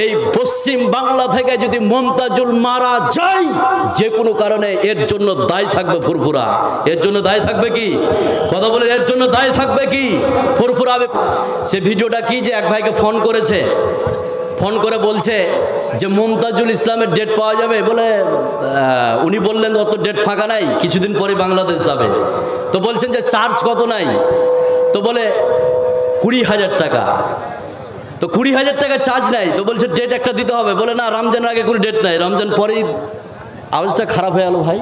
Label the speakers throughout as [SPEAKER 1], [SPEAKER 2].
[SPEAKER 1] এই পশ্চিম বাংলা থেকে যদি মমতাজুল মারা যায় যে কোনো কারণে এর জন্য দায়ী থাকবে ফুরফুরা। এর জন্য দায়ী থাকবে কি? কথা বলে, এর জন্য দায়ী থাকবে কি? ফুরফুরা। সে ভিডিওটা কি যে এক ভাইকে ফোন করেছে, ফোন করে বলছে যে মমতাজুল ইসলামের ডেট পাওয়া যাবে বলে, উনি বললেন অত ডেট ফাঁকা নাই, কিছুদিন পরে বাংলাদেশ যাবে। তো বলছেন যে চার্জ কত নাই? তো বলে 20,000 টাকা। তো 20,000 টাকা চার্জ নাই, তো বলছে ডেট একটা দিতে হবে। বলে না, রমজানের আগে কোনো ডেট নাই, রমজান পরেই। আওয়াজটা খারাপ হয়ে গেল ভাই,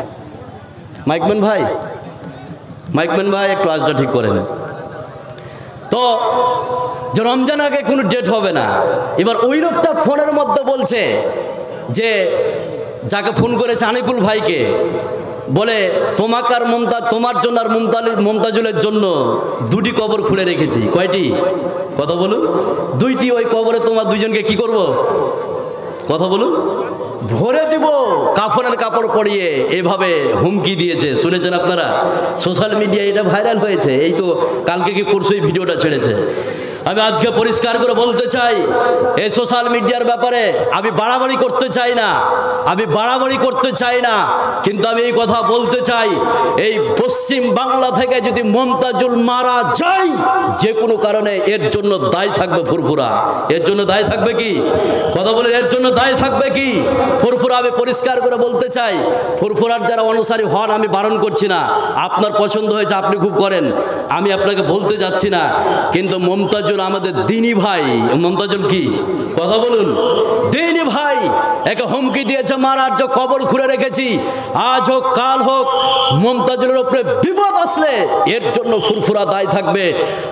[SPEAKER 1] মাইকম্যান ভাই, মাইকম্যান ভাই একটু আওয়াজটা ঠিক করেন। তো যে রমজান আগে কোনো ডেট হবে না। এবার ওই লোকটা ফোনের মধ্যে বলছে যে যাকে ফোন করেছে আনিকুল ভাইকে, বলে তোমাকে আর তোমার জন্য আর মমতাজুলের জন্য 2টি কবর খুলে রেখেছি। কয়টি? কথা বলুন। 2টি। ওই কবরে তোমার দুজনকে কি করব? কথা বলুন। ভরে দিব কাফনের কাপড় পরিয়ে, এভাবে হুমকি দিয়েছে। শুনেছেন আপনারা? সোশ্যাল মিডিয়ায় এটা ভাইরাল হয়েছে। এই তো কালকে কি পরশুই ভিডিওটা ছেড়েছে। আমি আজকে পরিষ্কার করে বলতে চাই, এই সোশ্যাল মিডিয়ার ব্যাপারে আমি বাড়াবাড়ি করতে চাই না, আমি বাড়াবাড়ি করতে চাই না, কিন্তু আমি এই কথা বলতে চাই, এই পশ্চিম বাংলা থেকে যদি মমতাজুল মারা যায় যে কোনো কারণে এর জন্য দায়ী থাকবে ফুরফুরা। এর জন্য দায়ী থাকবে কি? কথা বলে, এর জন্য দায়ী থাকবে কি? ফুরফুরা। আমি পরিষ্কার করে বলতে চাই, ফুরফুরার যারা অনুসারী হন আমি বারণ করছি না, আপনার পছন্দ হয়েছে আপনি খুব করেন, আমি আপনাকে বলতে যাচ্ছি না, কিন্তু মমতাজুল আমাদের দিনী ভাই। মমতাজুল কি? কথা বলুন। দিনী ভাই। একে হুমকি দিয়েছে মারার, যে কবর খুঁড়ে রেখেছি, আজ হোক কাল হোক মমতাজুলের উপরে বিপদ আসলে এর জন্য ফুরফুরা দায়ী থাকবে।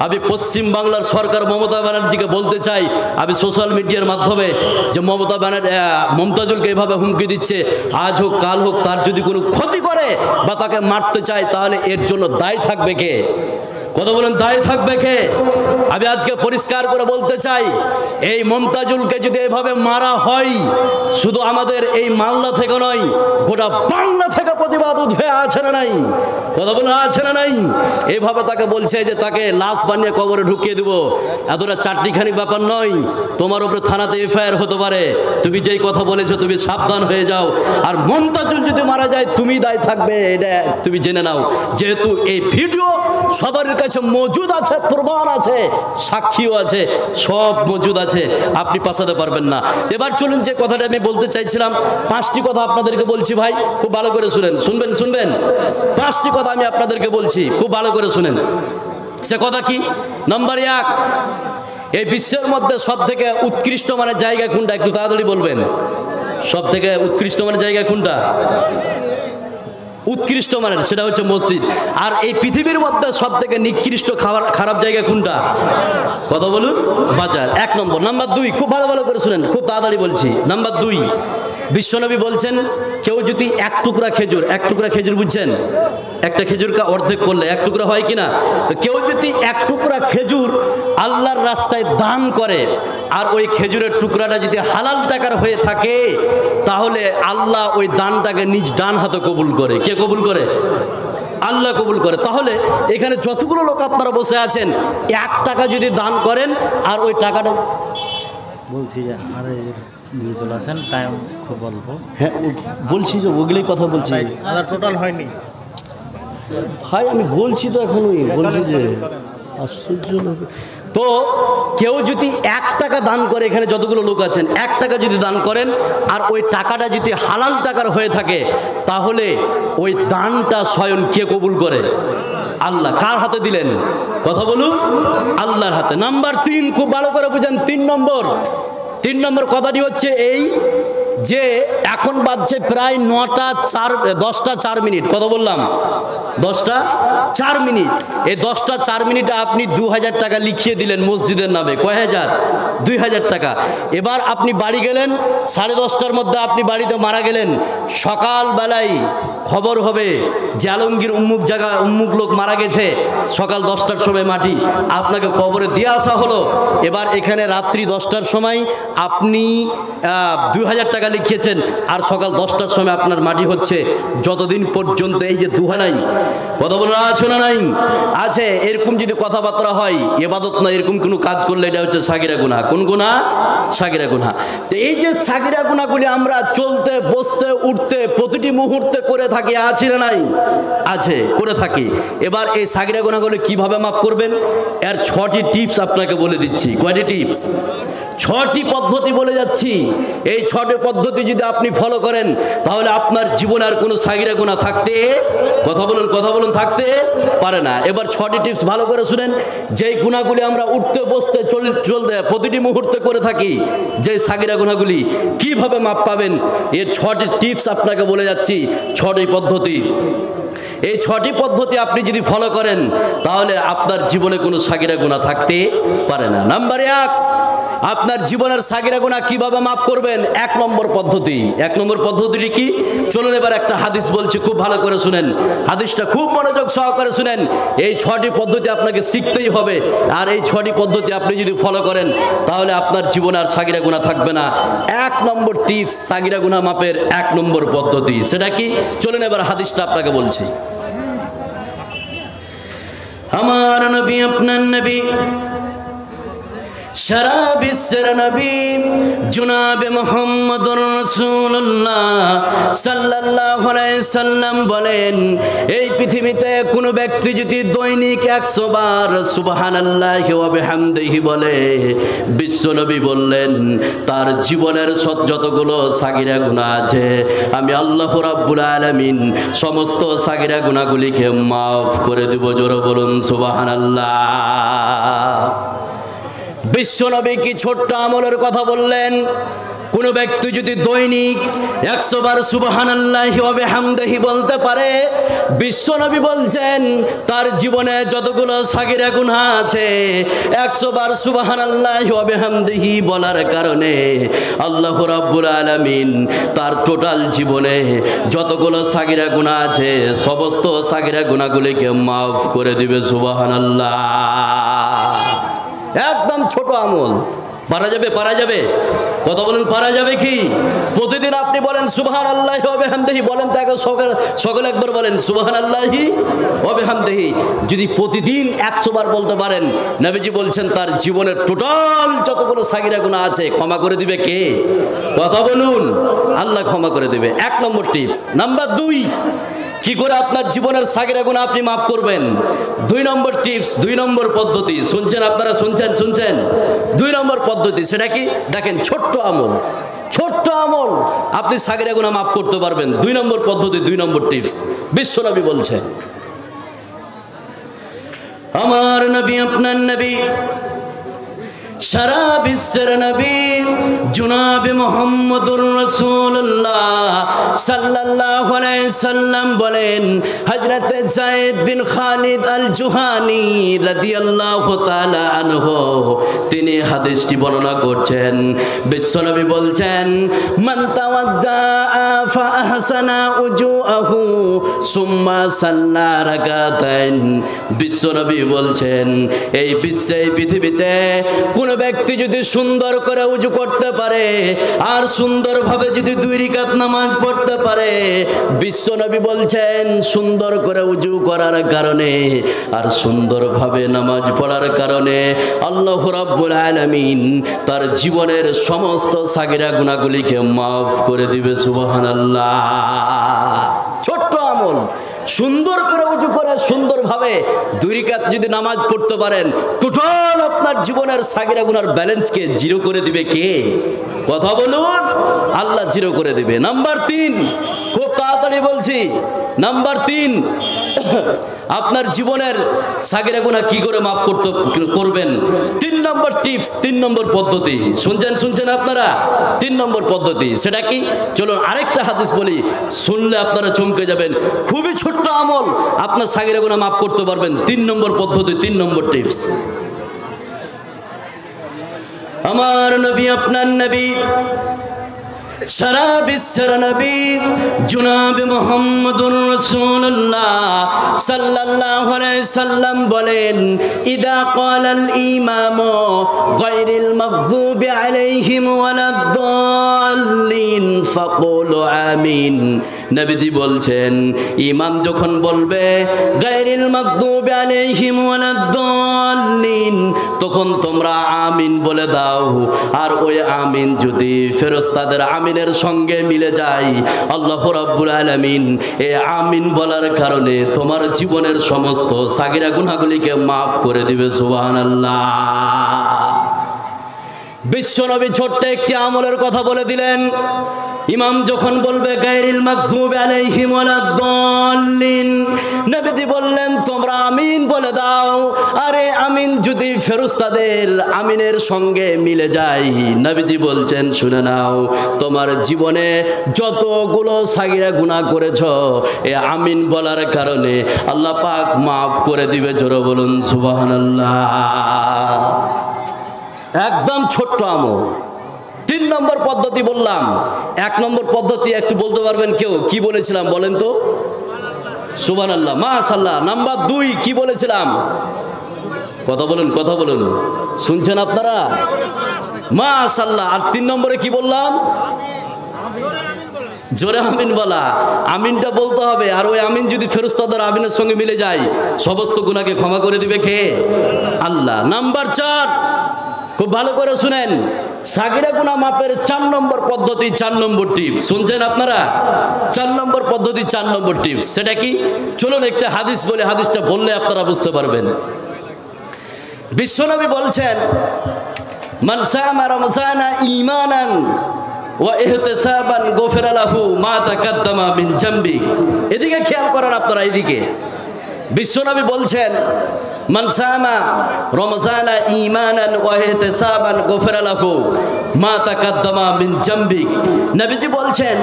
[SPEAKER 1] আমি পশ্চিম বাংলার সরকার মমতা ব্যানার্জিকে বলতে চাই, আমি সোশ্যাল মিডিয়ার মাধ্যমে, যে মমতাজুলকে এভাবে হুমকি দিচ্ছে, আজ হোক কাল হোক তার যদি কোনো ক্ষতি করে বা তাকে মারতে চায়, তাহলে এর জন্য দায়ী থাকবে কে? কথা বলেন, দায়ী থাকবে কে? আমি আজকে পরিষ্কার করে বলতে চাই, এই মমতাজুলকে যদি এভাবে মারা হয়, শুধু আমাদের এই মালদা থেকে নয়, গোটা বাংলা থেকে প্রতিবাদ উঠবে। আছে না নাই? কথা বলেন, আছে না নাই? এইভাবে তাকে বলছে যে তাকে লাশ বানিয়ে কবরে ঢুকিয়ে দেবো। এতটা চারটিখানি ব্যাপার নয়, তোমার উপরে থানাতে এফআইআর হতে পারে। তুমি যেই কথা বলেছো তুমি সাবধান হয়ে যাও। আর মমতাজুল যদি মারা যায় তুমি দায়ী থাকবে, এটা তুমি জেনে নাও। যেহেতু এই ভিডিও সবার কাছে মজুদ আছে, প্রমাণ আছে, সাক্ষীও আছে, সব মজুদ আছে, আপনি পাঠাতে পারবেন না। এবার চলুন যে কথাটা আমি বলতে চাইছিলাম, 5টি কথা আপনাদেরকে বলছি ভাই, খুব ভালো করে শুনেন। শুনবেন 5টি কথা আমি আপনাদেরকে বলছি, খুব ভালো করে শুনেন। সে কথা কি? নাম্বার 1, এই বিশ্বের মধ্যে সব থেকে উৎকৃষ্ট মানের জায়গা কোনটা? একটু তাড়াতাড়ি বলবেন। সব থেকে উৎকৃষ্ট মানের জায়গা কোনটা? উৎকৃষ্ট মানের, সেটা হচ্ছে মসজিদ। আর এই পৃথিবীর মধ্যে সব থেকে নিকৃষ্ট খারাপ জায়গা কোনটা? কথা বলুন। বাজার। 1 নম্বর। নাম্বার 2, খুব ভালো করে শুনেন, খুব তাড়াতাড়ি বলছি। নাম্বার 2, বিশ্বনবী বলছেন, কেউ যদি এক টুকরা খেজুর বুঝছেন, একটা খেজুরকে অর্ধেক করলে 1 টুকরা হয় কিনা, তো কেউ যদি 1 টুকরা খেজুর আল্লাহর রাস্তায় দান করে, আর ওই খেজুরের টুকরাটা যদি হালাল টাকার হয়ে থাকে, তাহলে আল্লাহ ওই দানটাকে নিজ ডান হাতে কবুল করে। কে কবুল করে? আল্লাহ কবুল করে। তাহলে এখানে যতগুলো লোক আপনারা বসে আছেন, 1 টাকা যদি দান করেন, আর ওই টাকাটা
[SPEAKER 2] বলছি যে আরে দিয়ে চলে আসেন, টাইম খুব অল্প।
[SPEAKER 1] হ্যাঁ বলছি, যে ওগুলোই কথা বলছি,
[SPEAKER 2] টোটাল হয়নি
[SPEAKER 1] ভাই, আমি বলছি তো এখনই বলছি যে আশ্চর্য লোক। তো কেউ যদি 1 টাকা দান করে, এখানে যতগুলো লোক আছেন 1 টাকা যদি দান করেন, আর ওই টাকাটা যদি হালাল টাকার হয়ে থাকে, তাহলে ওই দানটা স্বয়ং কে কবুল করে? আল্লাহ। কার হাতে দিলেন? কথা বলুন, আল্লাহর হাতে। নাম্বার 3, খুব ভালো করে বুঝেন। 3 নম্বর কথাটি হচ্ছে এই, যে এখন বাজছে প্রায় 10টা 4 মিনিট। কত বললাম? 10টা 4 মিনিট। এই 10টা 4 মিনিটে আপনি 2000 টাকা লিখিয়ে দিলেন মসজিদের নামে। কয় হাজার? 2000 টাকা। এবার আপনি বাড়ি গেলেন, 10:30টার মধ্যে আপনি বাড়িতে মারা গেলেন। সকালবেলায় খবর হবে যে আলমগীর উম্মুক লোক মারা গেছে, সকাল 10টার সময় মাটি আপনাকে কবরে দিয়ে আসা হলো। এবার এখানে রাত্রি 10টার সময় আপনি 2000 টাকা লিখিয়েছেন, আর সকাল 10টার সময় আপনার মাটি হচ্ছে, যতদিন পর্যন্ত এই যে দুহা নাই, কথা বলে আছে না নাই আছে, এরকম যদি কথাবার্তা হয় ইবাদত না, এরকম কোনো কাজ করলে এটা হচ্ছে সাগিরা গুনাহ। কোন গুনাহ? সাগিরা গুনাহ। তো এই যে সাগিরা গুনাহগুলি আমরা চলতে বসতে উঠতে প্রতিটি মুহূর্তে করে থাকি, আছে না নাই আছে, করে থাকি। এবার এই সাগিরা গুনাহগুলি কিভাবে মাফ করবেন, এর 6টি টিপস আপনাকে বলে দিচ্ছি। কয়টি টিপস? 6টি পদ্ধতি বলে যাচ্ছি। এই 6টি পদ্ধতি যদি আপনি ফলো করেন তাহলে আপনার জীবনে আর কোনো সাগিরা গুনাহ থাকতে, কথা বলুন থাকতে পারে না। এবার 6টি টিপস ভালো করে শুনেন। যেই গুনাহগুলি আমরা উঠতে বসতে চলতে প্রতিটি মুহূর্তে করে থাকি, যে সাগিরা গুনাহগুলি কিভাবে মাপ পাবেন, এর 6টি টিপস আপনাকে বলে যাচ্ছি, 6টি পদ্ধতি। এই 6টি পদ্ধতি আপনি যদি ফলো করেন তাহলে আপনার জীবনে কোনো সাগিরা গুনাহ থাকতে পারে না। নাম্বার 1, আপনার জীবনের সাগিরা গুনাহ কিভাবে মাফ করবেন? 1 নম্বর পদ্ধতি। 1 নম্বর পদ্ধতিটি কি? চলুন এবার একটা হাদিস বলছি, খুব ভালো করে শুনেন। হাদিসটা খুব মনোযোগ সহকারে শুনেন। এই 6টি পদ্ধতি আপনাকে শিখতেই হবে, আর এই 6টি পদ্ধতি আপনি যদি ফলো করেন তাহলে আপনার জীবনে আর সাগিরা গুনাহ থাকবে না। 1 নম্বর টিপস, সাগিরা গুনাহ মাপের 1 নম্বর পদ্ধতি, সেটা কি? চলুন এবার হাদিসটা আপনাকে বলছি। আমার নবী, আপনার নবী, সারা বিশ্বের নবী জনাবে মুহাম্মদুর রাসূলুল্লাহ সাল্লাল্লাহু আলাইহি সাল্লাম বলেন, এই পৃথিবীতে কোনো ব্যক্তি যদি দৈনিক 100 বার সুবহানাল্লাহি ওয়া বিহামদিহি বলে, বিশ্ব নবী বললেন তার জীবনের যতগুলো সাগিরা গুনাহ আছে আমি আল্লাহ রাব্বুল আলামিন সমস্ত সাগিরা গুনাহগুলিকে মাফ করে দেব। জোরে বলুন সুবহানাল্লাহ। বিশ্বনবী কি ছোট্ট আমলের কথা বললেন? কোন ব্যক্তি যদি দৈনিক 100 বার সুবহানাল্লাহি ওয়া বিহামদিহি বলতে পারে, বিশ্বনবী বলছেন তার জীবনে যতগুলো সাগিরা গুনাহ আছে 100 বার সুবহানাল্লাহি ওয়া বিহামদিহি বলার কারণে আল্লাহ রাব্বুল আলামিন তার টোটাল জীবনে যতগুলো সাগিরা গুনাহ আছে সমস্ত সাগিরা গুনাহগুলিকে মাফ করে দিবে। সুবহানাল্লাহ। একদম ছোট আমল, পারা যাবে? পারা যাবে? কথা বলেন, পারা যাবে কি? প্রতিদিন আপনি বলেন সুবহানাল্লাহি ওয়া বিহামদিহি, বলেন তাকে সকলে একবার বলেন সুবহানাল্লাহি ওয়া বিহামদিহি। যদি প্রতিদিন 100 বার বলতে পারেন, নবীজি বলছেন তার জীবনের টোটাল যতগুলো সাগিরা গুনাহ আছে ক্ষমা করে দিবে কে? কথা বলুন, আল্লাহ ক্ষমা করে দিবে। 1 নম্বর টিপস। নাম্বার 2, কি করে আপনার জীবনের সাগিরা গুনাহ আপনি মাফ করবেন? 2 নম্বর টিপস, 2 নম্বর পদ্ধতি। শুনছেন আপনারা? শুনছেন 2 নম্বর পদ্ধতি, সেটা কি? দেখেন, ছোট্ট আমল, ছোট্ট আমল আপনি সাগিরা গুনাহ মাফ করতে পারবেন। 2 নম্বর পদ্ধতি, 2 নম্বর টিপস। বিশ্বনবী বলছেন, আমার নবী, আপনার নবী, সারা বিশ্বের নবী জনাবে মুহাম্মদুর রাসূলুল্লাহ সাল্লাল্লাহু আলাইহি সাল্লাম বলেন, হযরত যায়েদ বিন খালিদ আল জুহানী রাদিয়াল্লাহু তাআলা আনহু তিনি হাদিসটি বর্ণনা করছেন। বিশ্বনবী বলছেন, মান তাওয়াদ্দা ফা আহসানা উজুআহু সুম্মা সাল্লা রাকাতাইন। বিশ্বনবী বলছেন, এই পৃথিবীতে কোন ব্যক্তি যদি সুন্দর করে উজু করতে পারে আর সুন্দরভাবে যদি 2 রাকাত নামাজ পড়তে পারে, বিশ্বনবী বলছেন সুন্দর করে উজু করার কারণে আর সুন্দরভাবে নামাজ পড়ার কারণে আল্লাহ রাব্বুল আলামিন তার জীবনের সমস্ত সাগিরা গুনাহগুলিকে মাফ করে দিবে। সুবহানাল্লাহ। ছোট্ট আমল, সুন্দর করে উজু করে সুন্দরভাবে 2 রাকাত যদি নামাজ পড়তে পারেন, টোটাল আপনার জীবনের সাগিরা গুনার ব্যালেন্সকে 0 করে দিবে কে? কথা বলুন, আল্লাহ 0 করে দিবে। নাম্বার 3, খুব তাড়াতাড়ি বলছি। নাম্বার 3, আপনার জীবনের সাগিরা গুনাহ কি করে মাফ করবেন? 3 নম্বর টিপস, 3 নম্বর পদ্ধতি। শুনছেন আপনারা? 3 নম্বর পদ্ধতি, সেটা কি? চলুন আরেকটা হাদিস বলি, শুনলে আপনারা চমকে যাবেন। খুবই ছোট্ট আমল, আপনার সাগিরা গুনাহ মাফ করতে পারবেন। 3 নম্বর পদ্ধতি, 3 নম্বর টিপস। আমার নবী, আপনার নবী সারা বিশ্বের নবী জনাব মুহাম্মদুর রাসূলুল্লাহ সাল্লাল্লাহু আলাইহি সাল্লাম বলেন, ইদা ক্বালাল ইমামু গায়রিল মাগদুবি আলাইহিম ওয়ালাদ-দাল্লিন ফাকুলু আমিন। নবীজি বলছেন, ইমাম যখন বলবে গায়রিল মাগদুবি আলাইহিম ওয়ালাদ-দাল্লিন, তখন তোমরা আমিন বলে দাও। আর ওই আমিন যদি ফেরেশতাদের আমিনের সঙ্গে মিলে যায়, আল্লাহ রাব্বুল আলামিন এই আমিন বলার কারণে তোমার জীবনের সমস্ত সাগিরা গুনাহগুলিকে মাফ করে দিবে। সুবহানাল্লাহ। বিশ্বনবী ছোট্ট একটি আমলের কথা বলে দিলেন। ইমাম যখন বলবে গায়রিল মাগদুবি আলাইহিম ওয়ালাদ-দাল্লিন, নবীজি বললেন তোমরা আমিন বলে দাও। আরে আমিন যদি ফেরেশতাদের আমিনের সঙ্গে মিলে যায়, নবীজি বলছেন শুনে নাও, তোমার জীবনে যতগুলো সাগিরা গুনাহ করেছো এ আমিন বলার কারণে আল্লাহ পাক মাফ করে দিবে। জোরে বলুন সুবহানাল্লাহ। একদম ছোট্ট আমল। 3 নম্বর পদ্ধতি বললাম। 1 নম্বর পদ্ধতি একটু বলতে পারবেন কেউ? কি বলেছিলাম বলেন তো? সুবহানাল্লাহ, মাশাআল্লাহ। নাম্বার 2 কি বলেছিলাম? কথা বলুন, কথা বলুন, শুনছেন আপনারা? মাশাআল্লাহ। আর 3 নম্বরে কি বললাম? জোরে আমিন বলা। আমিনটা বলতে হবে। আর ওই আমিন যদি ফেরেশতাদের আমিনের সঙ্গে মিলে যায়, সমস্ত গুনাহকে ক্ষমা করে দিবে কে? আল্লাহ। নাম্বার 4, খুব ভালো করে শুনেন, সাগিরা গুনাহ মাপের 4 নম্বর পদ্ধতি, 4 নম্বর টিপস। শুনছেন আপনারা? 4 নম্বর পদ্ধতি, 4 নম্বর টিপস। সেটা কি? চলুন একটা হাদিস বলে, হাদিসটা বললে আপনারা বুঝতে পারবেন। বিশ্বনবী বলছেন, মান সামা রমজানা ঈমানান ওয়া ইহতিসাবান গুফিরা লাহু মা তাকাদ্দামা মিন জামবি। এদিকে খেয়াল করেন আপনারা, এদিকে বিশ্বনবী বলছেন, মান সামা রমজানা ঈমানান ওয়া ইহতিসাবান গুফিরা লাহু মা তাকাদ্দামা মিন জামবি। নবীজি বলছেন,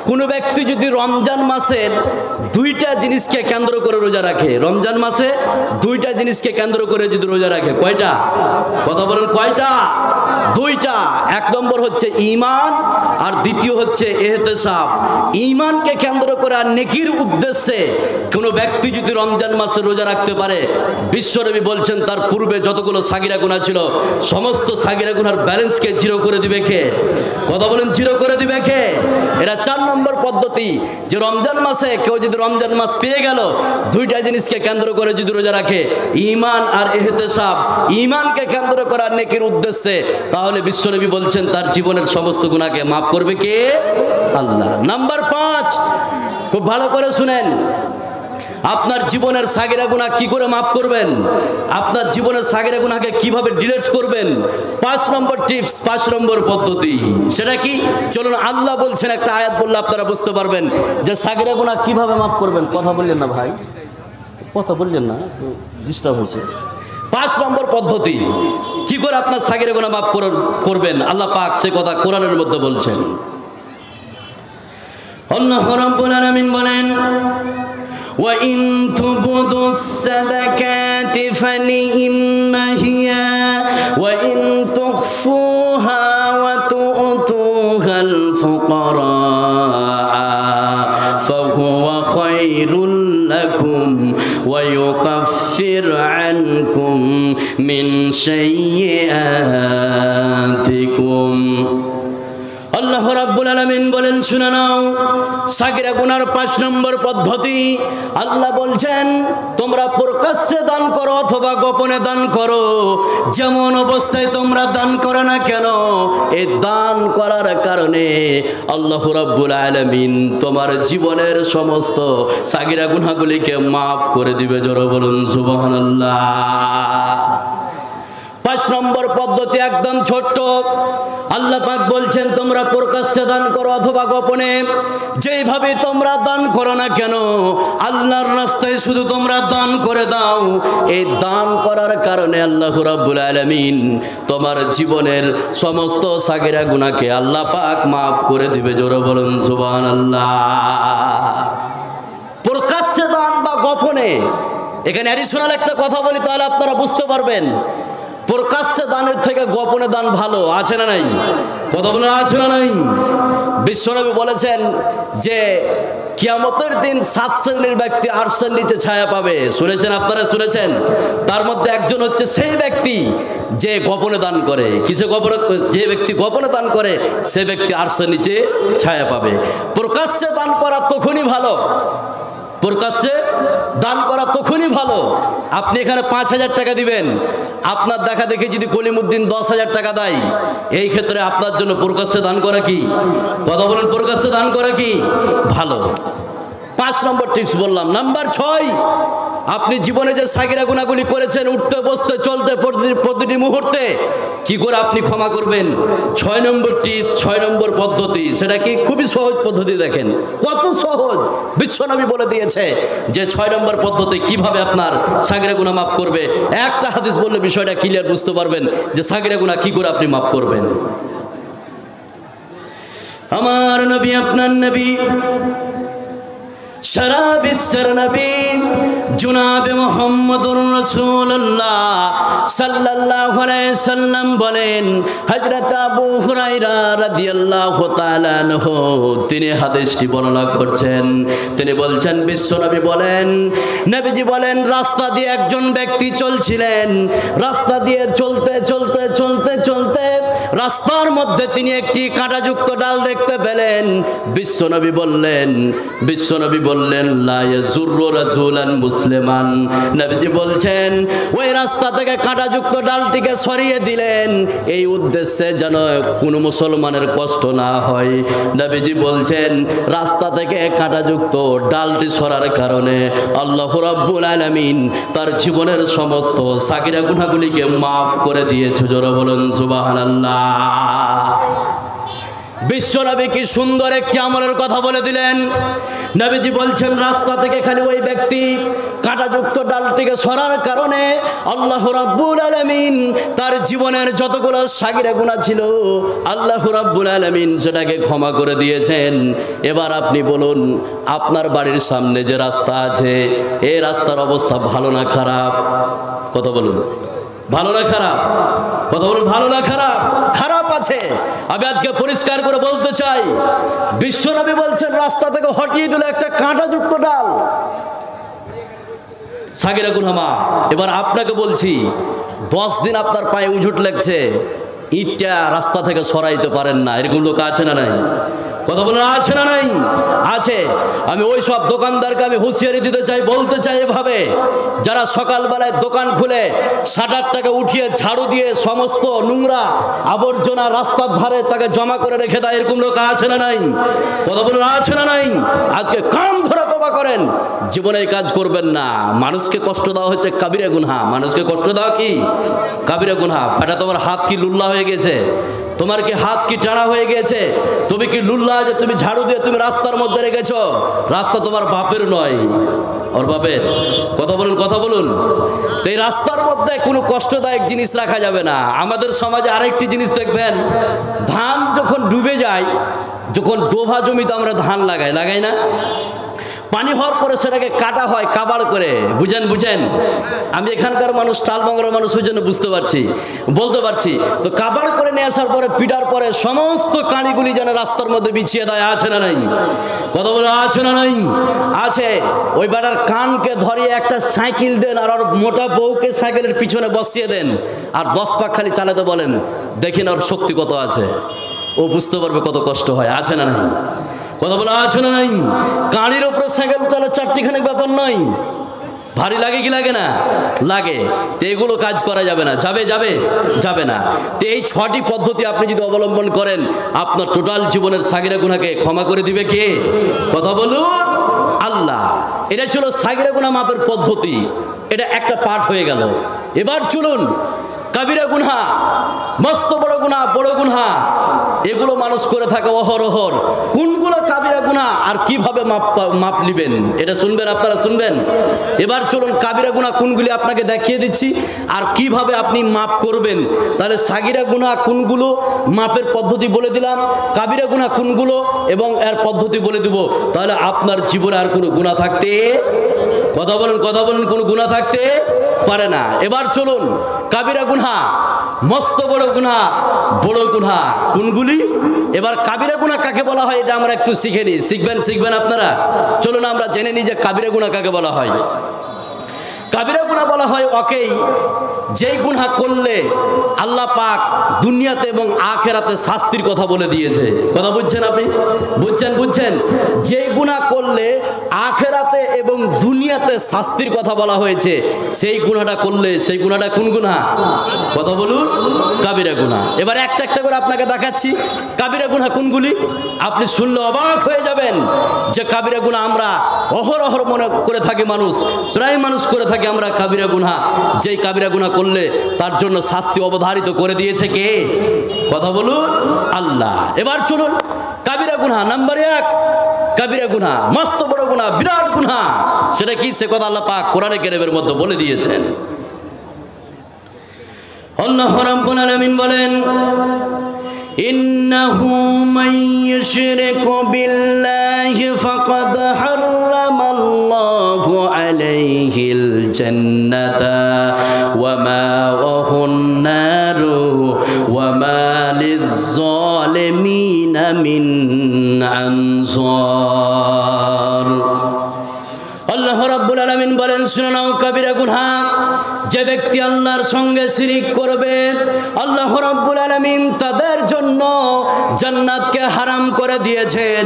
[SPEAKER 1] কোন ব্যক্তি যদি রমজান মাসের 2টা জিনিসকে কেন্দ্র করে রোজা রাখে, রমজান মাসে 2টা জিনিসকে কেন্দ্র করে যদি রোজা রাখে, কয়টা? কথা বলেন, কয়টা? 2টা। 1 নম্বর হচ্ছে ঈমান, আর দ্বিতীয় হচ্ছে ইহতিসাব। ঈমানকে কেন্দ্র করে আর নেকির উদ্দেশ্যে কোন ব্যক্তি যদি রমজান মাসে রোজা রাখতে পারে, বিশ্বনবী বলছেন তার পূর্বে যতগুলো সাগিরা গুনাহ ছিল সমস্ত সাগিরা গুনার ব্যালেন্সকে জিরো করে দিবে কে? কথা বলেন, জিরো করে দিবে কে? এটা 4 নম্বর পদ্ধতি, যে রমজান মাসে কেউ যদি রমজান মাস পেয়ে গেল, 2টা জিনিসকে কেন্দ্র করে যদি রোজা রাখে, ঈমান আর ইহতিসাব, ঈমানকে কেন্দ্র করে আর নেকির উদ্দেশ্যে, তাহলে বিশ্বনবী বলছেন তার জীবনের সমস্ত গুনাহকে মাফ করবে কে? আল্লাহ। নাম্বার 5, খুব ভালো করে শুনেন, আপনার জীবনের সাগিরা গুনাহ কি করে মাফ করবেন? আপনার জীবনের সাগিরা গুনাহকে কিভাবে ডিলিট করবেন? 5 নম্বর টিপস, 5 নম্বর পদ্ধতি। সেটা কি? চলুন, আল্লাহ বলছেন, একটা আয়াত বললে আপনারা বুঝতে পারবেন যে সাগিরা গুনাহ কিভাবে মাফ করবেন। কথা বললেন না ভাই, কথা বললেন না, ডিস্টার্ব হয়েছে। 5 নম্বর পদ্ধতি, কি করে আপনার সাগিরা গুনাহ মাফ করবেন, আল্লাহ পাক সে কথা কোরআনের মধ্যে বলছেন। আল্লাহ রাব্বুল আলামিন বলেন, وَإِن تُبْدُوا الصَّدَقَاتِ فَنِعِمَّا هِيَ وَإِن تُخْفُوهَا وَتُؤْتُوهَا الْفُقَرَاءَ فَهُوَ خَيْرٌ لَكُمْ وَيُكَفِّرُ عَنكُم مِّن سَيِّئَاتِكُمْ। আল্লাহ রাব্বুল আলামিন বলেন, শুনে নাও, সাগিরা গুনার 5 নম্বর পদ্ধতি। আল্লাহ বলছেন, তোমরা প্রকাশ্যে দান করো অথবা গোপনে দান করো, যেমন অবস্থায় তোমরা দান করো না কেন, এই দান করার কারণে আল্লাহ রাব্বুল আলামিন তোমার জীবনের সমস্ত সাগিরা গুনাহগুলিকে মাফ করে দিবে। জোরে বলুন সুবহানাল্লাহ। 5 নম্বর পদ্ধতি একদম ছোট্ট। আল্লাহ পাক বলছেন, তোমরা প্রকাশ্যে দান করো অথবা গোপনে, যেইভাবে তোমরা দান করো না কেন, আল্লাহর রাস্তায় শুধু তোমরা দান করে দাও। এই দান করার কারণে আল্লাহ রাব্বুল আলামিন তোমার জীবনের সমস্ত সাগিরা গুনাহকে আল্লাহ পাক মাফ করে দিবে। জোরে বলুন সুবহানাল্লাহ। প্রকাশ্যে দান বা গোপনে, এখানে অ্যাডিশনাল একটা কথা বলি, তাহলে আপনারা বুঝতে পারবেন। প্রকাশ্যে দানের থেকে গোপনে দান ভালো, আছে না নাই? কথা বলে আছে না নাই? বিশ্বনবী বলেছেন যে কিয়ামতের দিন 7 শ্রেণীর ব্যক্তি আরশের নিচে ছায়া পাবে। শুনেছেন আপনারা? শুনেছেন? তার মধ্যে একজন হচ্ছে সেই ব্যক্তি যে গোপনে দান করে। কিসে গোপনে? যে ব্যক্তি গোপনে দান করে সে ব্যক্তি আরশের নিচে ছায়া পাবে। প্রকাশ্যে দান করা তখনই ভালো, প্রকাশ্যে দান করা তখনই ভালো। আপনি এখানে 5,000 টাকা দিবেন, আপনার দেখা দেখে যদি কলিমুদ্দিন 10,000 টাকা দেয়, এই ক্ষেত্রে আপনার জন্য প্রকাশ্যে দান করা কি? কথা বলেন, প্রকাশ্যে দান করা কি ভালো? 5 নম্বর টিপস বললাম। নাম্বার 6, আপনি জীবনে যে সাগিরা গুনাহগুলি করেছেন, উঠতে বসতে চলতে প্রতিটি মুহূর্তে, কি করে আপনি ক্ষমা করবেন? 6 নম্বর টিপস, 6 নম্বর পদ্ধতি। সেটা কি? খুবই সহজ পদ্ধতি। দেখেন কত সহজ, বিশ্বনবী বলে দিয়েছে যে 6 নম্বর পদ্ধতি কিভাবে আপনার সাগিরা গুনাহ মাফ করবে। একটা হাদিস বললে বিষয়টা ক্লিয়ার বুঝতে পারবেন যে সাগিরা গুনাহ কি করে আপনি মাফ করবেন। আমার নবী, আপনার নবী, সারা বিশ্বের নবী জনাবে মুহাম্মদুর রাসূলুল্লাহ সাল্লাল্লাহু আলাইহি সাল্লাম বলেন, হযরত আবু হুরায়রা রাদিয়াল্লাহু তাআলা আনহু তিনি হাদিসটি বর্ণনা করছেন। তিনি বলছেন, বিশ্বনবী বলেন, নবীজি বলেন, রাস্তা দিয়ে একজন ব্যক্তি চলছিলেন। রাস্তা দিয়ে চলতে চলতে চলতে চলতে রাস্তার মধ্যে তিনি একটি কাঁটাযুক্ত ডাল দেখতে পেলেন। বিশ্বনবী বললেন লা ইয়াজুরু রাজুলান মুসলিমান। নবীজি বলছেন ওই রাস্তা থেকে কাঁটাযুক্ত ডালটিকে সরিয়ে দিলেন এই উদ্দেশ্যে যেন কোনো মুসলমানের কষ্ট না হয়। নবীজি বলছেন রাস্তা থেকে কাঁটাযুক্ত ডালটি সরার কারণে আল্লাহ রাব্বুল আলামিন তার জীবনের সমস্ত সাগিরা গুনাহগুলিকে মাফ করে দিয়েছে। জোরে বলুন সুবহানাল্লাহ। বিশ্বনবী কি সুন্দর একটি আমলের কথা বলে দিলেন। নবীজি বলছেন রাস্তা থেকে খালি ওই ব্যক্তি কাঁটাযুক্ত ডালটিকে সরার কারণে আল্লাহ রাব্বুল আলামিন তার জীবনের যতগুলো সাগিরা গুনাহ ছিল আল্লাহ রাব্বুল আলামিন সেটাকে ক্ষমা করে দিয়েছেন। এবার আপনি বলুন, আপনার বাড়ির সামনে যে রাস্তা আছে এই রাস্তার অবস্থা ভালো না খারাপ? কথা বলুন, ভালো না খারাপ? কথা বলুন, ভালো না খারাপ? খারাপ আছে। আমি আজকে পরিষ্কার করে বলতে চাই, বিশ্বনবী বলছেন রাস্তা থেকে হটিয়ে দিল একটা কাঁটাযুক্ত ডাল, সাগিরা গুনাহ মাফ। এবার আপনাকে বলছি, 10 দিন আপনার পায়ে উজুট লাগছে, ইটটা রাস্তা থেকে সরাইতে পারেন না, এরকম লোক আছে না নাই? কথা বলেন, আছে না নাই? আছে। আমি ওই সব দোকানদারকে আমি হুঁশিয়ারি দিতে চাই, বলতে চাই এভাবে, যারা সকালবেলায় দোকান খুলে শাটারটাকে উঠিয়ে ঝাড়ু দিয়ে সমস্ত নোংরা আবর্জনা রাস্তার ধারে তাকে জমা করে রেখে দেয়, এরকম লোক আছে না নাই? কথা বলেন, আছে না নাই? আজকে কান ধরে তওবা করেন, জীবনে এই কাজ করবেন না। মানুষকে কষ্ট দেওয়া হচ্ছে কাবিরা গুনাহ। মানুষকে কষ্ট দেওয়া কি কাবিরা গুনাহ। বেটা, তোমার হাত কি লুল্লা হয়ে গেছে? তোমার কি হাত কি টানা হয়ে গেছে? তুমি কি লুল্লা যে তুমি ঝাড়ু দিয়ে তুমি রাস্তার মধ্যে রেখেছো? রাস্তা তোমার বাপের নয়, ওর বাপের। কথা বলুন, কথা বলুন। তো এই রাস্তার মধ্যে কোনো কষ্টদায়ক জিনিস রাখা যাবে না। আমাদের সমাজে আরেকটি জিনিস দেখবেন, ধান যখন ডুবে যায়, যখন ডোভা জমিতে আমরা ধান লাগাই না, পানি হওয়ার পরে সেটাকে কাটা হয় কাবার করে। বুঝেন? আমি এখানকার মানুষ, টালবাংলার মানুষ, ওই জন্য বুঝতে পারছি, বলতে পারছি। তো কাবার করে নিয়ে আসার পরে, পিটার পরে সমস্ত কাঁড়িগুলি যেন রাস্তার মধ্যে বিছিয়ে দেয়, আছে না নাই? কথা বলে, আছে না নাই? আছে। ওই বেটার কানকে ধরিয়ে একটা সাইকেল দেন, আর ওর মোটা বউকে সাইকেলের পিছনে বসিয়ে দেন, আর 10 পাক খালি চালাতে বলেন, দেখেন ওর শক্তি কত আছে। ও বুঝতে পারবে কত কষ্ট হয়, আছে না নাই? কথা বলে, আছে না নাই? গাড়ির ওপরে সাইকেল চলে, চারটিখানে ব্যাপার নয়। ভারী লাগে কি লাগে না? লাগে। তো এগুলো কাজ করা যাবে না। যাবে না। তো এই 6টি পদ্ধতি আপনি যদি অবলম্বন করেন, আপনার টোটাল জীবনের সাগিরা গুনাহকে ক্ষমা করে দিবে কে? কথা বলুন, আল্লাহ। এটা ছিল সাগিরা গুনাহ মাপের পদ্ধতি। এটা একটা পাঠ হয়ে গেল। এবার চলুন, কাবিরা গুনাহ, মস্ত বড় গুনাহ, এগুলো মানুষ করে থাকে অহরহর। কোনগুলো কাবিরা গুনাহ আর কিভাবে মাপ নেবেন এটা শুনবেন, আপনারা শুনবেন। এবার চলুন কাবিরা গুনাহ কোনগুলি আপনাকে দেখিয়ে দিচ্ছি, আর কিভাবে আপনি মাপ করবেন। তাহলে সাগিরা গুনাহ কোনগুলো, মাপের পদ্ধতি বলে দিলাম, কাবিরা গুনাহ কোনগুলো এবং এর পদ্ধতি বলে দিব। তাহলে আপনার জীবনে আর কোনো গুনাহ থাকতে কথা বলুন, কোনো গুনাহ থাকতে পারে না। এবার চলুন, কাবিরা গুনাহ, মস্ত বড় গুনাহ, বড় গুনাহ কোনগুলি? এবার কাবিরা গুনাহ কাকে বলা হয় এটা আমরা একটু শিখে নিই। শিখবেন আপনারা? চলুন আমরা জেনে নিই যে কাবিরা গুনাহ কাকে বলা হয়। কাবিরা গুনাহ বলা হয় ওকেই যেই গুনাহ করলে আল্লাহ পাক দুনিয়াতে এবং আখেরাতে শাস্তির কথা বলে দিয়েছে। কথা বুঝছেন আপনি? বুঝছেন? যেই গুনাহ করলে আখেরাতে এবং দুনিয়াতে শাস্তির কথা বলা হয়েছে, সেই গুনাহটা করলে, সেই গুনাহটা কোন গুনাহ? কথা বলুন, কাবিরা গুনাহ। এবার একটা একটা করে আপনাকে দেখাচ্ছি কাবিরা গুনাহ কোনগুলি। আপনি শুনলে অবাক হয়ে যাবেন যে কাবিরা গুনাহ আমরা অহরহ মনে করে থাকি, প্রায় মানুষ করে থাকি আমরা কাবিরা গুনাহ। যেই কাবিরা গুনাহ করলে তার জন্য শাস্তি অবধারিত করে দিয়েছে কে? কথা বলুন, আল্লাহ। এবার চলুন, কাবিরা গুনাহ নাম্বার 1, কাবিরা গুনাহ মস্ত বড় গুনাহ, বিরাট গুনাহ। সেটা কি? সে কথা আল্লাহ পাক কোরআনে কারীমের মধ্যে বলে দিয়েছেন। আল্লাহ রাব্বুল আলামিন বলেন, ইন্নাহু মান ইউশরিকু বিল্লাহি ফাকাদ হারামাল্লাহু আলাইহিল জান্নাতা ওয়া মাওয়াহুন নারু ওয়া মা লিয-যালিমিনা মিন আনসার। আল্লাহ রাব্বুল আলামিন বলেন, শুনে নাও কাবিরা গুনাহ, যে ব্যক্তি আল্লাহর সঙ্গে শিরিক করবে আল্লাহ রাব্বুল আলামিন তাদের জন্য জান্নাতকে হারাম করে দিয়েছেন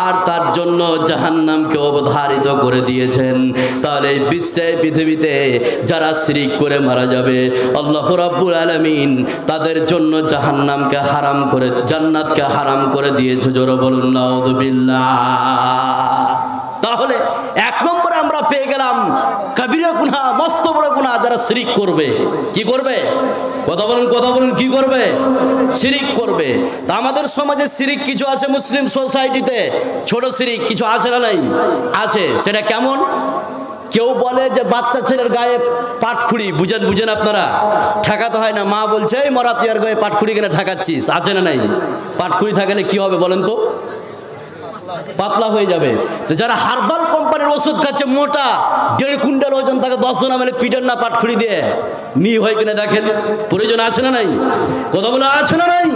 [SPEAKER 1] আর তার জন্য জাহান্নামকে অবধারিত করে দিয়েছেন। তাহলে এই বিশ্বে পৃথিবীতে যারা শিরিক করে মারা যাবে আল্লাহ রাব্বুল আলামিন তাদের জন্য জাহান্নামকে হারাম করে জান্নাতকে হারাম করে দিয়েছে। জোরে বলুন নাউযুবিল্লাহ। তাহলে 1 নম্বরে আমরা পেয়ে গেলাম কাবিরা গুনাহ, মস্ত বড় গুনাহ। যারা শিরিক করবে কি করবে? কথা বলুন, কি করবে? শিরিক করবে। তা আমাদের সমাজে শিরিক কিছু আছে, মুসলিম সোসাইটিতে ছোট শিরিক কিছু আছে না নাই? আছে। সেটা কেমন? কেউ বলে যে বাচ্চা ছেলের গায়ে পাটখুড়ি, বুঝেন আপনারা, ঠেকাতে হয় না। মা বলছে, এই মরা তুই আর গায়ে পাটখুড়ি কেন ঠেকাচ্ছিস? আছে না নাই? পাটখুড়ি থাকলে কি হবে বলেন তো? পাতলা হয়ে যাবে। তো যারা হার্বাল কোম্পানির ওষুধ খাচ্ছে মোটা 1.5 কুইন্টাল ওজন, তাকে 10 জন মিলে পিটেন না পাটখুড়ি দিয়ে, হয় কিনা দেখেন। প্রয়োজন আছে না নাই? কথা বলে আছে না নাই?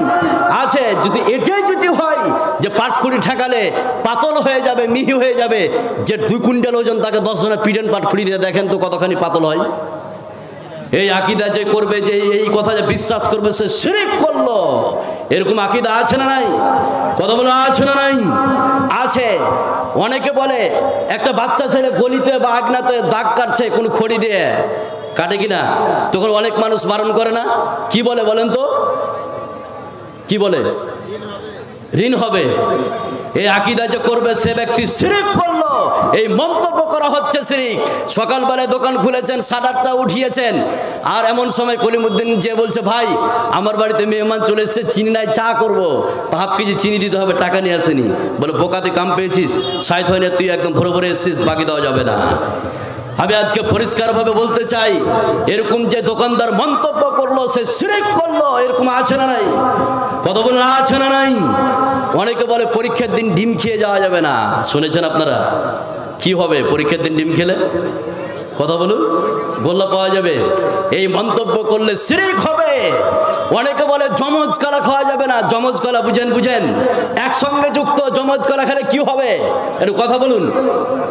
[SPEAKER 1] আছে। যদি এটাই যদি হয় যে পাটখুড়ি ঠেকালে পাতল হয়ে যাবে, মিহি হয়ে যাবে, যে 2 কুইন্টাল ওজন তাকে 10 জনে পিটেন পাটখুড়ি দিয়ে, দেখেন তো কতখানি পাতল হয়। এই আকীদা যে করবে, যে এই কথা যে বিশ্বাস করবে, সে শিরক করলো। এরকম আকীদা আছে না নাই? কথা বলে আছে না নাই? আছে। অনেকে বলে একটা বাচ্চা ছেলে গলিতে বা আগনাতে দাগ কাটছে কোন খড়ি দিয়ে, কাটে কিনা? তখন অনেক মানুষ বারণ করে না, কি বলে বলেন তো? কি বলে? ঋণ হবে। এই আকীদা যে করবে সে ব্যক্তি শিরক করলো, এই মন্তব্য করা হচ্ছে শিরক। সকালবেলায় দোকান খুলেছেন, শাটারটা উঠিয়েছেন, আর এমন সময় কলিমুদ্দিন যে বলছে, ভাই আমার বাড়িতে মেহমান চলে এসেছে, চিনি নাই, চা করবো, হাফ কেজি চিনি দিতে হবে, টাকা নিয়ে আসেনি। বলে, বোকা তুই কাম পেয়েছিস, সাইড হয় না, তুই একদম ভরে এসেছিস, বাকি দেওয়া যাবে না। আমি আজকে পরিষ্কারভাবে বলতে চাই, এরকম যে দোকানদার মন্তব্য করলো সে শিরক করলো। এরকম আছে না নাই? কথা বলুন, আছে না নাই? অনেকে বলে পরীক্ষার দিন ডিম খেয়ে যাওয়া যাবে না। শুনেছেন আপনারা? কি হবে পরীক্ষার দিন ডিম খেলে? কথা বলুন, গোল্লা পাওয়া যাবে। এই মন্তব্য করলে শিরক হবে। অনেকে বলে যমজ কলা খাওয়া যাবে না। যমজ কলা বুঝেন, একসঙ্গে যুক্ত যমজ কলা খেলে কি হবে? একটু কথা বলুন,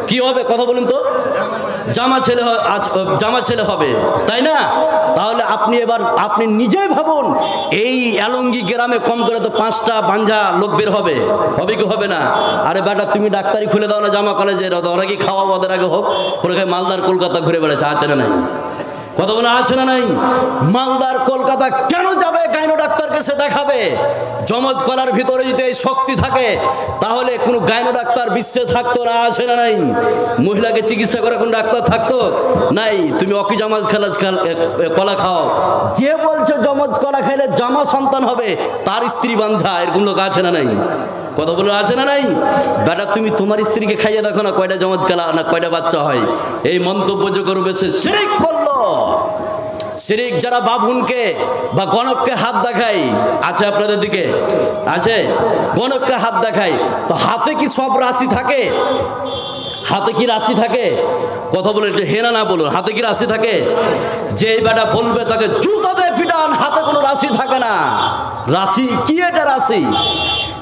[SPEAKER 1] কি হবে? কথা বলুন তো। জামা ছেলে হবে, তাই না? তাহলে আপনি নিজেই ভাবুন, এই এলঙ্গি গ্রামে কম করে তো 5টা বাঞ্ঝা লোক বের হবে কি হবে না? আরে বেটা, তুমি ডাক্তারি খুলে দাও না জামা কলেজের, ওরা কি খাওয়াবো ওদের আগে হোক। মালদার কলকাতা ঘুরে বেড়াচ্ছে, আছে না নাই? কথা বলে আছে না নাই? মালদার কলকাতা কেন যাবে গাইনো ডাক্তারকে সে দেখাবে? যমজ কলার ভিতরে যদি এই শক্তি থাকে তাহলে কোনো গাইনো ডাক্তার বিশ্বে থাকতো না, আছে না নাই? মহিলাকে চিকিৎসা করে কোন ডাক্তার থাকতো নাই? তুমি অকি যমজ কলা খাও, যে বলছো যমজ কলা খাইলে জামা সন্তান হবে, তার স্ত্রী বাঞ্ঝা, এরকম লোক আছে না নাই? কথা বলে আছে না নাই? বেটা, তুমি তোমার স্ত্রীকে খাইয়ে দেখো না, কয়টা যমজ কলা না কয়টা বাচ্চা হয়। এই মন্তব্য যে করবে সে শিরক করলো। শিরক যারা বাবুনকে বা গণককে হাত দেখায়, আছে আপনাদের দিকে? আছে। গণককে হাত দেখায়, তো হাতে কি সব রাশি থাকে? হাতে কি রাশি থাকে? কথা বলে একটু হেনা না বলুন, হাতে কি রাশি থাকে? যে এই বেটা বলবে তাকে জুতা দিয়ে পিটান, হাতে কোনো রাশি থাকে না। রাশি কি? এটা রাশি।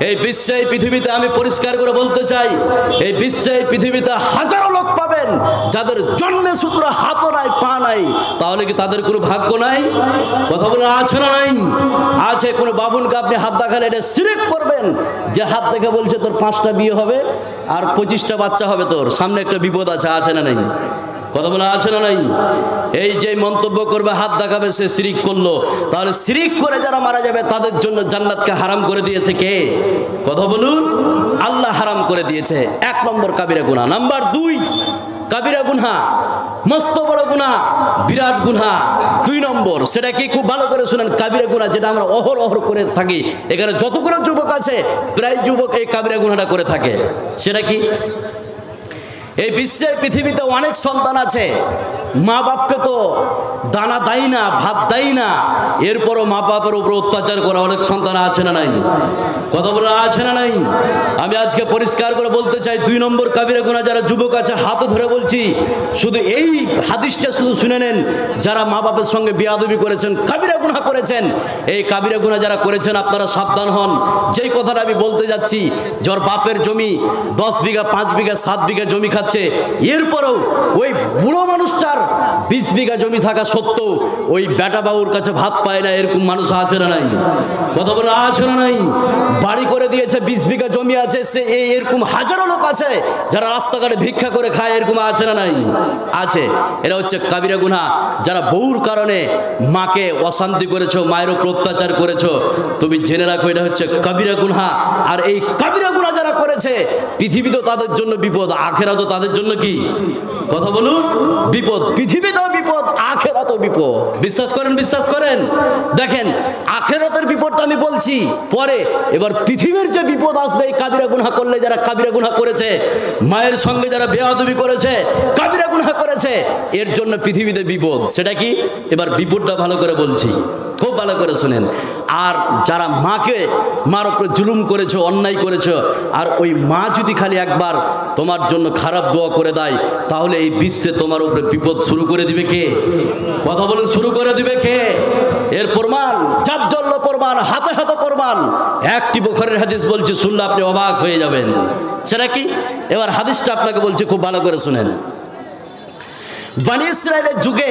[SPEAKER 1] এই বিশ্বে, এই পৃথিবীতে আমি পরিষ্কার করে বলতে চাই, এই বিশ্বে, এই পৃথিবীতে হাজারো লোক পাবেন যাদের জন্মে সূত্র হাতও নাই, পা নাই। তাহলে কি তাদের কোনো ভাগ্য নাই? কথা বলে আছে না নাই? আছে। কোনো বাবুনকে আপনি হাত দেখালে এটা শিরক করবেন, যে হাত দেখে বলছে তোর 5টা বিয়ে হবে আর 25টা বাচ্চা হবে, তোর সামনে একটা বিপদ আছে। আছে না নাই? কথা বলে আছে না নাই? এই যে মন্তব্য করবে, হাত দেখাবে, সে শিরিক করলো। তাহলে শিরিক করে যারা মারা যাবে তাদের জন্য জান্নাতকে হারাম করে দিয়েছে কে? কথা বলুন, আল্লাহ হারাম করে দিয়েছে। 1 নম্বর কাবিরা গুনাহ। নাম্বার 2 কাবিরা গুনাহ, মস্ত বড় গুনাহ, বিরাট গুনাহ। 2 নম্বর, সেটা কি? খুব ভালো করে শুনেন। কাবিরা গুনাহ যেটা আমরা অহরহ করে থাকি, এখানে যতগুলো যুবক আছে প্রায় যুবক এই কাবিরা গুনাহটা করে থাকে। সেটা কি? এই বিশ্বে, পৃথিবীতে অনেক সন্তান আছে, মা বাপকে তো দানা দেয় না, ভাত দেয় না, এরপরও মা বাপের উপর অত্যাচার করা অনেক সন্তান আছে না নাই? কথা বলে আছে না নাই? আমি আজকে পরিষ্কার করে বলতে চাই, 2 নম্বর কাবিরা গুনাহ যারা যুবক আছে, হাতে ধরে বলছি, শুধু এই হাদিসটা শুধু শুনে নেন। যারা মা বাপের সঙ্গে বেয়াদবি করেছেন, কাবিরা গুনাহ করেছেন, এই কাবিরা গুনাহ যারা করেছেন আপনারা সাবধান হন। যেই কথাটা আমি বলতে যাচ্ছি, যার বাপের জমি 10 বিঘা, 5 বিঘা, 7 বিঘা জমি খাচ্ছে, এরপরেও ওই বুড়ো মানুষটার 20 বিঘা জমি থাকা সত্ত্বেও ওই বেটা বাবুর কাছে ভাত পায় না, এরকম মানুষ আছে না নাই? কথা বলে আছে না নাই? বাড়ি করে দিয়েছে, 20 বিঘা জমি আছে, সে এরকম হাজারো লোক আছে যারা রাস্তাঘাটে ভিক্ষা করে খায়, এরকম আছে না নাই? আছে। এরা হচ্ছে কাবিরা গুনাহ। যারা বউর কারণে মাকে অশান্তি করেছো, মায়ের উপর অত্যাচার করেছো, তুমি জেনে রাখো এটা হচ্ছে কাবিরা গুনাহ। আর এই কাবিরা গুনাহ যারা করেছে, পৃথিবীতেও তাদের জন্য বিপদ, আখেরাতেও তাদের জন্য কি? কথা বলুন, বিপদ। পৃথিবীতেও বিপদ, আখেরাতেও বিপদ। বিশ্বাস করেন? বিশ্বাস করেন? দেখেন, আখেরাতের বিপদটা আমি বলছি পরে, এবার পৃথিবীর যে বিপদ আসবে এই কাবিরা গুনাহ করলে, যারা কাবিরা গুনাহ করেছে, মায়ের সঙ্গে যারা বেয়াদবি করেছে, কাবিরা গুনাহ করেছে, এর জন্য পৃথিবীতে বিপদ। সেটা কি? এবার বিপদটা ভালো করে বলছি, খুব ভালো করে শুনেন। আর যারা মার উপরে জুলুম করেছো, অন্যায় করেছো, আর ওই মা যদি খালি একবার তোমার জন্য খারাপ দোয়া করে দেয়, তাহলে এই বিশ্বে তোমার উপরে বিপদ শুরু করে দিবে কে? কথা বলুন, শুরু করে দিবে কে? এর প্রমাণ, জাজ্জল্য প্রমাণ, হাতে হাতে প্রমাণ। একটি বুখারীর হাদিস বলছে, শুনলে আপনি অবাক হয়ে যাবেন। সেটা কি? এবার হাদিসটা আপনাকে বলছি, খুব ভালো করে শুনেন। বনী ইসরাইলের যুগে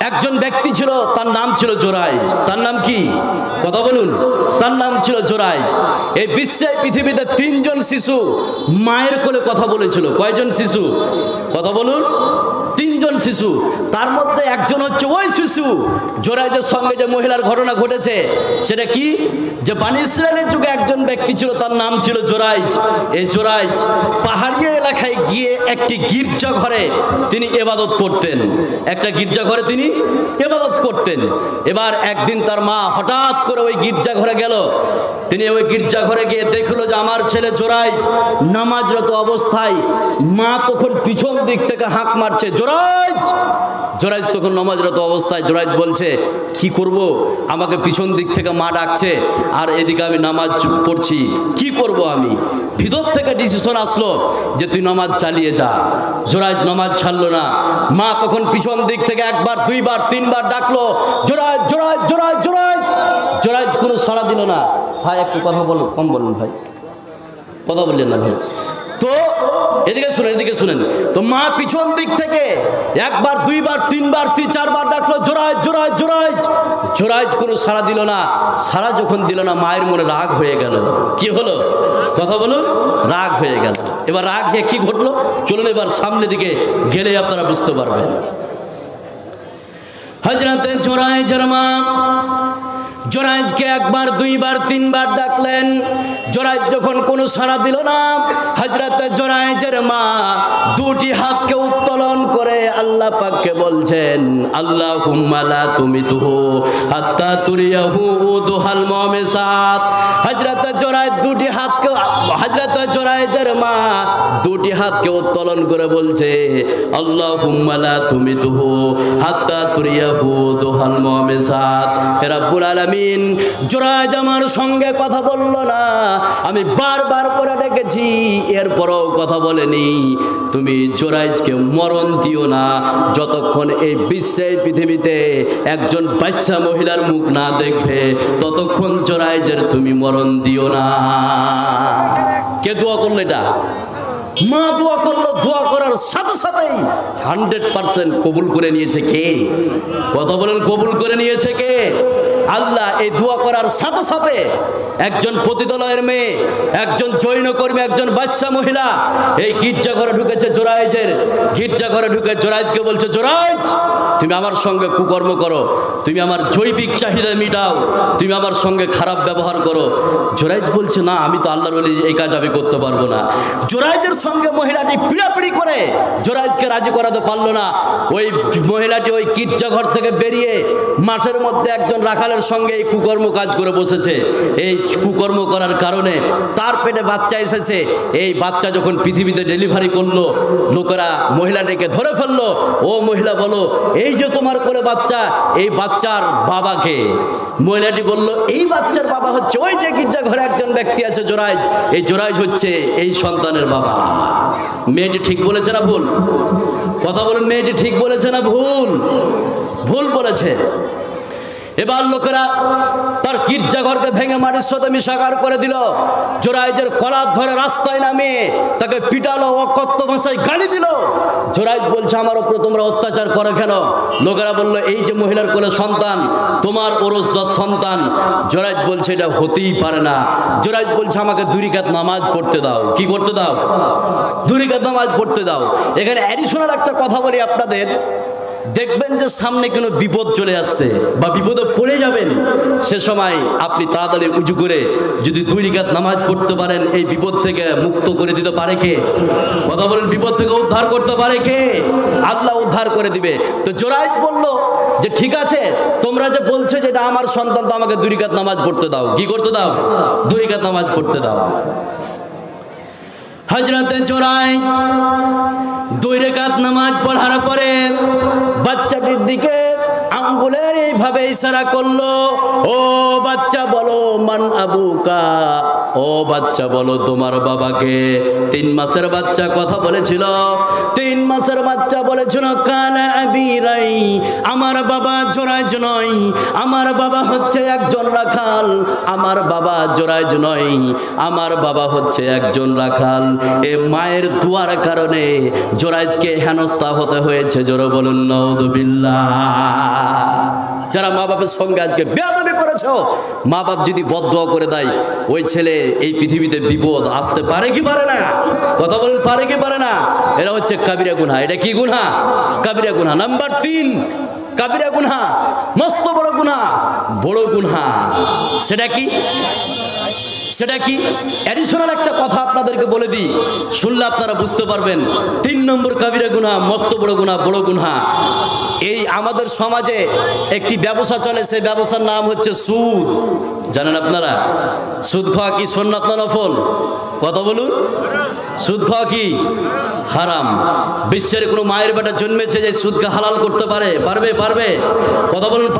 [SPEAKER 1] একজন ব্যক্তি ছিল, তার নাম ছিল জোরাইজ। তার নাম কি? কথা বলুন, তার নাম ছিল জোরাইজ। এই বিশ্বে, পৃথিবীতে 3 জন শিশু মায়ের কোলে কথা বলেছিল। কয়জন শিশু? কথা বলুন, 3 জন শিশু। তার মধ্যে একজন হচ্ছে ওই শিশু জোরাইজের সঙ্গে যে মহিলার ঘটনা ঘটেছে। সেটা কি? যে বনী ইসরাইলের যুগে একজন ব্যক্তি ছিল, তার নাম ছিল জোরাইজ। এই জোরাইজ পাহাড়ি এলাকায় গিয়ে একটি গির্জা ঘরে তিনি ইবাদত করতেন। একটা গির্জা ঘরে তিনি ইবাদত করতেন। এবার একদিন তার মা হঠাৎ করে ওই গির্জা ঘরে গেল। তিনি ওই গির্জা ঘরে গিয়ে দেখলো যে আমার ছেলে জোরাইজ নামাজরত অবস্থায়, মা তখন পিছন দিক থেকে হাঁক মারছে, জোরাইজ। জোরাইজ তখন নামাজরত অবস্থায়। জোরাইজ বলছে, কি করব, আমাকে পিছন দিক থেকে মা ডাকছে আর এদিকে আমি নামাজ পড়ছি, কি করব আমি? ভিতর থেকে ডিসিশন আসলো যে তুই নামাজ চালিয়ে যা। জোরাইজ নামাজ ছাড়লো না। মা তখন পিছন দিক থেকে 1 বার 2 বার 3 বার ডাকলো, জোরাইজ জোরাইজ জোরাইজ জোরাইজ। জোরাইজ কোনো সাড়া দিল না। ভাই একটু কথা বলো, কম বলুন ভাই, কথা বললেন না ভাই। তো এদিকে শুনেন, এদিকে শুনেন। তো মা পিছন দিক থেকে 1 বার 2 বার 3 বার 4 বার ডাকলো, জোরাইজ জোরাইজ জোরাইজ। জোরাইজ কোনো সাড়া দিল না। সাড়া যখন দিল না, মায়ের মনে রাগ হয়ে গেল। কি হলো? কথা বলুন, রাগ হয়ে গেল। এবার রাগ হয়ে কি ঘটলো, চলুন এবার সামনে দিকে গেলে আপনারা বুঝতে পারবেন। হযরতে জোরাইজের মা জোরাইজকে 1 বার 2 বার 3 বার ডাকলেন। জোরাইজ যখন কোনো সাড়া দিল না, হযরতে জোরাইজের মা 2টি হাতকে উত্তোলন করে আল্লাহ পাককে বলছেন, আল্লাহুম্মা লা তুমিতুহু হাত্তা তুরিয়াহু উদুহাল মুমিসাত। হযরতে জোরাইজ 2টি হাতকে, হযরতে জোরাইজের মা 2টি হাতকে উত্তোলন করে বলছে, আল্লাহুম্মা লা তুমিতুহু হাত্তা তুরিয়াহু উদুহাল মুমিসাত। হে রব্বুল আলামিন, আলামিন। জোরাইজ আমার সঙ্গে কথা বলল না, আমি বারবার করে ডেকেছি, এরপরও কথা বলেনি। তুমি জোরাইজকে মরণ দিও না, যতক্ষণ এই বিশ্বে পৃথিবীতে একজন বাচ্চা মহিলার মুখ না দেখবে ততক্ষণ জোরাইজের তুমি মরণ দিও না। কে দোয়া করলো এটা? মা দোয়া করলো। দোয়া করার সাথে সাথেই 100% কবুল করে নিয়েছে কে? কথা বলেন, কবুল করে নিয়েছে কে? আল্লাহ। এই দোয়া করার সাথে সাথে একজন পতিতালয়ের মেয়ে, একজন জৈনকর্মী, একজন বাচ্চা মহিলা এই গির্জাঘরে ঢুকেছে জোরাইজের। গির্জাঘরে ঢুকে জোরাইজকে বলছে, জোরাইজ তুমি আমার সঙ্গে কুকর্ম করো, তুমি আমার জৈবিক চাহিদা মিটাও, তুমি আমার সঙ্গে খারাপ ব্যবহার করো। জোরাইজ বলছে, না আমি তো আল্লাহর ওলি, এই কাজ আমি করতে পারবো না। জোরাইজের সঙ্গে মহিলাটি পিড়াপিড়ি করে জোরাইজকে রাজি করাতে পারলো না। ওই মহিলাটি ওই গির্জাঘর থেকে বেরিয়ে মাঠের মধ্যে একজন রাখালের সঙ্গে এই কুকর্ম কাজ করে বসেছে। এই কুকর্ম করার কারণে তার পেটে বাচ্চা এসেছে। এই বাচ্চা যখন পৃথিবীতে ডেলিভারি করলো, লোকেরা মহিলাটিকে ধরে ফেললো। ও মহিলা বলো, এই যে তোমার কোলে বাচ্চা, এই বাচ্চার বাবাকে? মহিলাটি বলল, এই বাচ্চার বাবা হচ্ছে ওই যে গির্জাঘরে একজন ব্যক্তি আছে জোরাইজ, এই জোরাইজ হচ্ছে এই সন্তানের বাবা। মেয়েটি ঠিক বলেছে না ভুল? কথা বলুন, মেয়েটি ঠিক বলেছে না ভুল? ভুল বলেছে। এবার লোকেরা তার গির্জাঘরকে ভেঙে মাটির সাথে মিশাকার করে দিল। জোরাইজের কলার ধরে রাস্তায় নামিয়ে তাকে পিটালো, অকথ্য ভাষায় গালি দিল। জোরাইজ বলছে, আমার উপরে তোমরা অত্যাচার করে কেন? লোকেরা বলল, এই যে মহিলার কোলে সন্তান, তোমার ওরসজাত সন্তান। জোরাইজ বলছে, এটা হতেই পারে না। জোরাইজ বলছে, আমাকে 2 রাকাত নামাজ পড়তে দাও। কি করতে দাও? 2 রাকাত নামাজ পড়তে দাও। এখানে অ্যাডিশনাল একটা কথা বলি আপনাদের, দেখবেন যে সামনে কোনো বিপদ চলে আসছে বা বিপদে পড়ে যাবেন, সে সময় আপনি তাড়াতাড়ি উজু করে যদি 2 রাকাত নামাজ পড়তে পারেন, এই বিপদ থেকে মুক্ত করে দিতে পারে কে? কথা বলেন, বিপদ থেকে উদ্ধার করতে পারে কে? আল্লাহ উদ্ধার করে দিবে। তো জোরাইজ বলল যে ঠিক আছে, তোমরা যে বলছো যে এটা আমার সন্তান, তো আমাকে 2 রাকাত নামাজ পড়তে দাও। কি করতে দাও? 2 রাকাত নামাজ পড়তে দাও। হযরতে জোরাইজ 2 রাকাত নামাজ পড়ার পরে বাচ্চাটির দিকে আঙ্গুলের এইভাবে ইশারা করলো, ও বাচ্চা বলো মান আবুকা, ও বাচ্চা বলো তোমার বাবাকে। 3 মাসের বাচ্চা কথা বলেছিল। 3 মাসের বাচ্চা বলেছিল, কানা আবি রাই, আমার বাবা জোরাইজ নয়, আমার বাবা হচ্ছে একজন রাখাল, আমার বাবা জোরাইজ নয়, আমার বাবা হচ্ছে একজন রাখাল। এ মায়ের দুয়ার কারণে জোরাইজকে হেনস্থা হতে হয়েছে। জোরে বলুন নাউযুবিল্লাহ। যারা মা বাপের সঙ্গে আজকে বেয়াদবি করেছো, মা বাপ যদি বদদোয়া করে দেয়, ওই ছেলে এই পৃথিবীতে বিপদ আসতে পারে কি পারে না? কথা বলেন, পারে কি পারে না? এরা হচ্ছে কাবিরা গুনাহ। এটা কি গুনাহ? কাবিরা গুনাহ। নাম্বার 3 কাবিরা গুনাহ, মস্ত বড় গুনাহ, বড় গুনাহ। সেটা কি? সেটা কি? অ্যাডিশনাল একটা কথা আপনাদেরকে বলে দিই, শুনলে আপনারা বুঝতে পারবেন। 3 নম্বর কাবিরা গুনাহ, মস্ত বড় গুনাহ, বড় গুনাহ। এই আমাদের সমাজে একটি ব্যবসা চলে, সেই ব্যবসার নাম হচ্ছে সুদ। জানেন আপনারা সুদ খাওয়া কি সুন্নাত না নফল? কথা বলুন, সুদ খাওয়া কি হারাম? বিশ্বের কোনো মায়ের বেটা জন্মেছে যে সুদকে হালাল করতে পারে? পারবে? কথা বলুন।